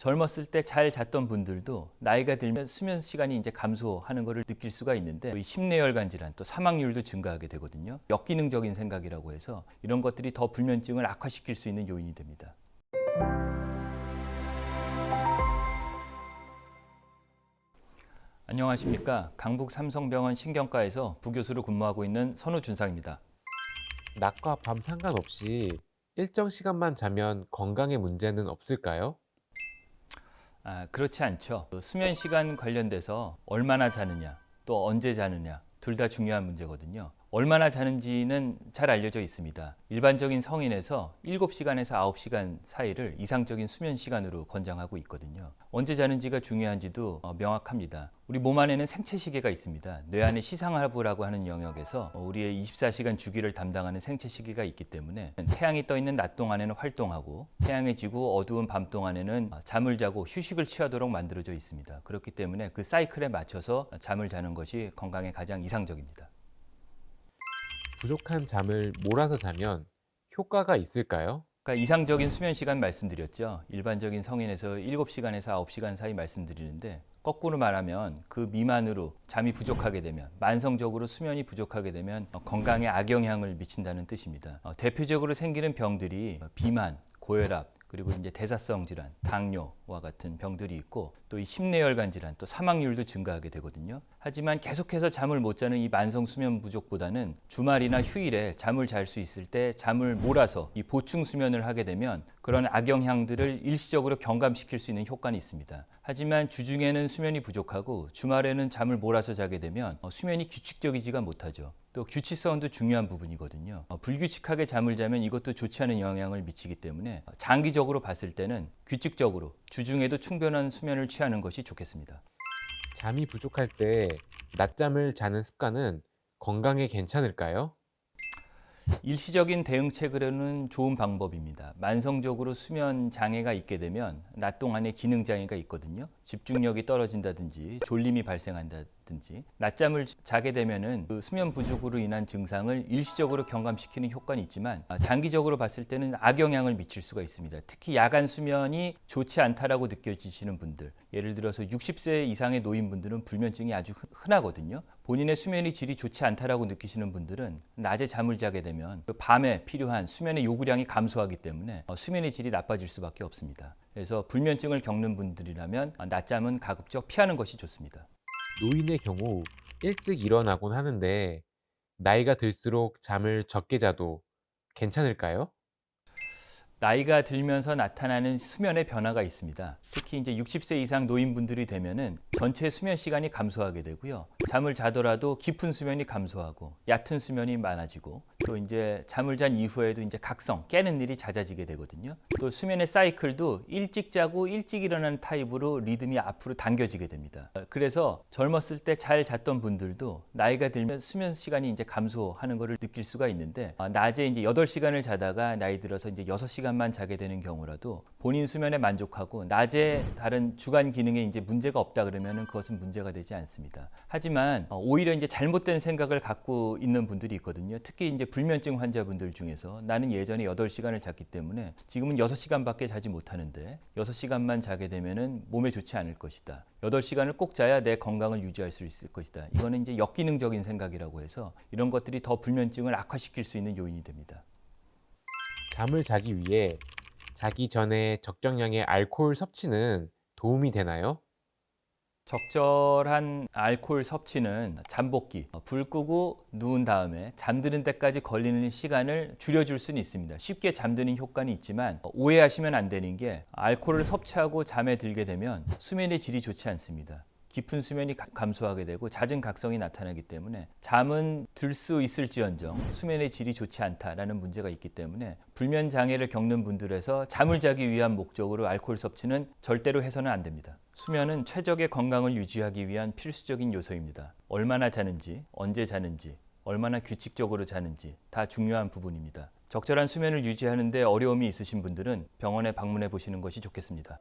젊었을 때 잘 잤던 분들도 나이가 들면 수면 시간이 이제 감소하는 것을 느낄 수가 있는데 심뇌혈관 질환 또 사망률도 증가하게 되거든요. 역기능적인 생각이라고 해서 이런 것들이 더 불면증을 악화시킬 수 있는 요인이 됩니다. 안녕하십니까. 강북 삼성병원 신경과에서 부교수로 근무하고 있는 선우준상입니다. 낮과 밤 상관없이 일정 시간만 자면 건강에 문제는 없을까요? 그렇지 않죠. 수면 시간 관련돼서 얼마나 자느냐, 또 언제 자느냐, 둘 다 중요한 문제거든요. 얼마나 자는지는 잘 알려져 있습니다. 일반적인 성인에서 7시간에서 9시간 사이를 이상적인 수면 시간으로 권장하고 있거든요. 언제 자는지가 중요한지도 명확합니다. 우리 몸 안에는 생체 시계가 있습니다. 뇌 안에 시상하부라고 하는 영역에서 우리의 24시간 주기를 담당하는 생체 시계가 있기 때문에 태양이 떠 있는 낮 동안에는 활동하고 태양이 지고 어두운 밤 동안에는 잠을 자고 휴식을 취하도록 만들어져 있습니다. 그렇기 때문에 그 사이클에 맞춰서 잠을 자는 것이 건강에 가장 이상적입니다. 부족한 잠을 몰아서 자면 효과가 있을까요? 그러니까 이상적인 수면 시간 말씀드렸죠. 일반적인 성인에서 7시간에서 9시간 사이 말씀드리는데 거꾸로 말하면 그 미만으로 잠이 부족하게 되면 만성적으로 수면이 부족하게 되면 건강에 악영향을 미친다는 뜻입니다. 대표적으로 생기는 병들이 비만, 고혈압, 그리고 이제 대사성 질환, 당뇨와 같은 병들이 있고 또 이 심뇌혈관 질환, 또 사망률도 증가하게 되거든요. 하지만 계속해서 잠을 못 자는 이 만성 수면 부족보다는 주말이나 휴일에 잠을 잘 수 있을 때 잠을 몰아서 이 보충 수면을 하게 되면 그런 악영향들을 일시적으로 경감시킬 수 있는 효과는 있습니다. 하지만 주중에는 수면이 부족하고 주말에는 잠을 몰아서 자게 되면 수면이 규칙적이지가 못하죠. 또 규칙성도 중요한 부분이거든요. 불규칙하게 잠을 자면 이것도 좋지 않은 영향을 미치기 때문에 장기적으로 봤을 때는 규칙적으로 주중에도 충분한 수면을 취하는 것이 좋겠습니다. 잠이 부족할 때 낮잠을 자는 습관은 건강에 괜찮을까요? 일시적인 대응책으로는 좋은 방법입니다. 만성적으로 수면 장애가 있게 되면 낮 동안에 기능 장애가 있거든요. 집중력이 떨어진다든지 졸림이 발생한다든지 낮잠을 자게 되면은 그 수면 부족으로 인한 증상을 일시적으로 경감시키는 효과는 있지만 장기적으로 봤을 때는 악영향을 미칠 수가 있습니다. 특히 야간 수면이 좋지 않다라고 느껴지시는 분들, 예를 들어서 60세 이상의 노인분들은 불면증이 아주 흔하거든요. 본인의 수면의 질이 좋지 않다라고 느끼시는 분들은 낮에 잠을 자게 되면 그 밤에 필요한 수면의 요구량이 감소하기 때문에 수면의 질이 나빠질 수밖에 없습니다. 그래서 불면증을 겪는 분들이라면 낮잠은 가급적 피하는 것이 좋습니다. 노인의 경우 일찍 일어나곤 하는데 나이가 들수록 잠을 적게 자도 괜찮을까요? 나이가 들면서 나타나는 수면의 변화가 있습니다. 특히 이제 60세 이상 노인분들이 되면은 전체 수면 시간이 감소하게 되고요. 잠을 자더라도 깊은 수면이 감소하고 얕은 수면이 많아지고 또 이제 잠을 잔 이후에도 이제 각성, 깨는 일이 잦아지게 되거든요. 또 수면의 사이클도 일찍 자고 일찍 일어나는 타입으로 리듬이 앞으로 당겨지게 됩니다. 그래서 젊었을 때 잘 잤던 분들도 나이가 들면 수면 시간이 이제 감소하는 것을 느낄 수가 있는데 낮에 이제 8시간을 자다가 나이 들어서 이제 6시간만 자게 되는 경우라도 본인 수면에 만족하고 낮에 다른 주간 기능에 이제 문제가 없다 그러면은 그것은 문제가 되지 않습니다. 하지만 오히려 이제 잘못된 생각을 갖고 있는 분들이 있거든요. 특히 이제 불면증 환자분들 중에서 나는 예전에 8시간을 잤기 때문에 지금은 6시간밖에 자지 못하는데 6시간만 자게 되면은 몸에 좋지 않을 것이다. 8시간을 꼭 자야 내 건강을 유지할 수 있을 것이다. 이거는 이제 역기능적인 생각이라고 해서 이런 것들이 더 불면증을 악화시킬 수 있는 요인이 됩니다. 잠을 자기 위해 자기 전에 적정량의 알코올 섭취는 도움이 되나요? 적절한 알코올 섭취는 잠복기, 불 끄고 누운 다음에 잠드는 때까지 걸리는 시간을 줄여줄 수는 있습니다. 쉽게 잠드는 효과는 있지만 오해하시면 안 되는 게 알코올을 섭취하고 잠에 들게 되면 수면의 질이 좋지 않습니다. 깊은 수면이 감소하게 되고 잦은 각성이 나타나기 때문에 잠은 들 수 있을지언정 수면의 질이 좋지 않다라는 문제가 있기 때문에 불면 장애를 겪는 분들에서 잠을 자기 위한 목적으로 알코올 섭취는 절대로 해서는 안 됩니다. 수면은 최적의 건강을 유지하기 위한 필수적인 요소입니다. 얼마나 자는지, 언제 자는지, 얼마나 규칙적으로 자는지 다 중요한 부분입니다. 적절한 수면을 유지하는 데 어려움이 있으신 분들은 병원에 방문해 보시는 것이 좋겠습니다.